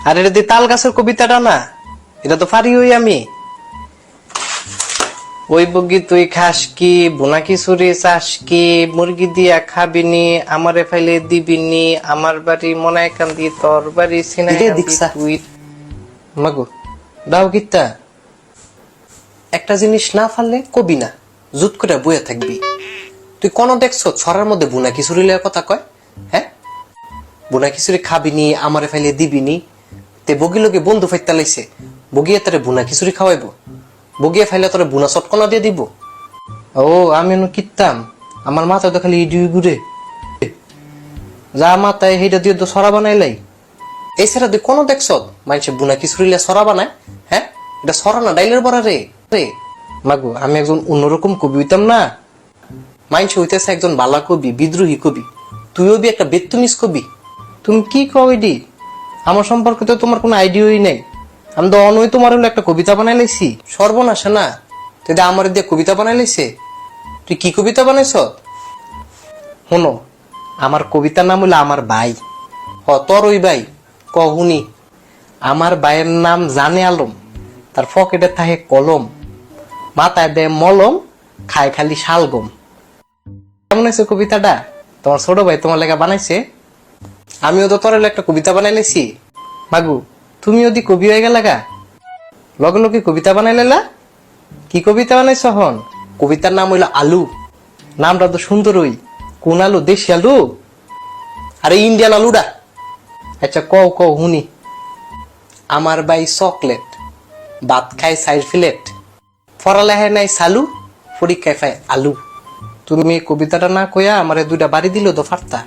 আর এটা দিয়ে তাল গাছের কবিতাটা না, এটা তো পারি ওই আমি। ওই বগি তুই খাস কি, বোনা খিচুড়ি চাস কি, মুরগি দিয়া খাবিনি, আমারে ফাইলে দিবিনি, আমার বাড়ি মনায় কান্দি তোর বাড়ি সিনাই কান্দি তুই। মাগো দাও গীতা। একটা জিনিস না পারলে কবি না, জুত করে বইয়া থাকবি। তুই কোন দেখছ ছড়ার মধ্যে বুনা খিচুড়ি লইয়া কথা কয়? হ্যাঁ, বুনা খিচুড়ি খাবিনি, আমারে ফাইলে দিবিনি। তে বগি লোকে বন্ধু ফাইতা লাইছে, বগিয়ে তারে বুনা খিচুড়ি খাওয়াইবো, বগিয়ে ফাইলে তোরে বুনা চটকনা দিয়ে দিব। ও আমি কিতাম, আমার মাথায় তো খালি ইডি ঘুরে। যা মাথায় সেইটা দিয়ে তো সরা বানাইলাই। এছাড়া তুই কোনো দেখছ মানুষের বুনা খিচুড়ি সরা বানায়? হ্যাঁ, এটা সরা না, ডাইলের বড়া রে। মাগো আমি একজন অন্যরকম কবি হইতাম না? মাইন্স হইতেছে একজন বালা কবি, বিদ্রোহী কবি। তুইও বি একটা বেতুমিস কবি। তুমি কি কবি? আমার সম্পর্কে তো তোমার কোনো আইডিয়াই নেই। আমি তো অনই তোমার হলো একটা কবিতা বানাই লাইছি। সর্বনাশা না, তুই আমার দিয়ে কবিতা বানাই লাইছে। তুই কি কবিতা বানাইছ? শোনো, আমার কবিতার নাম হলো আমার ভাই। তোর ওই ভাই কহুনি। আমার ভাইয়ের নাম জানে আলম, তার পকেটে থাকে কলম, মাথায় দেয় মলম, খায় খালি শালগম। কেমন হয়েছে কবিতাটা? তোমার ছোট ভাই তোমার লেখা বানাইছে। আমিও তো তোর একটা কবিতা বানাই লাইছি। মাগু তুমি যদি কবি হয়ে গেলা গা, লগে লগে কবিতা বানাই লাইলা। কি কবিতা বানাইছ হন? কবিতার নাম হইলো আলু। নামটা তো সুন্দরই। কোন আলু? দেশি আলু? আরে ইন্ডিয়ান আলুডা। আচ্ছা কও কও হুনি। আমার ভাই চকলেট, ভাত খায় 4 প্লেট, পড়ালেখায় নাই চালু, পরীক্ষায় পায় আলু। তুমি কবিতাটা না কইয়া আমারে 2টা বাড়ি দিলেও তো পারতা।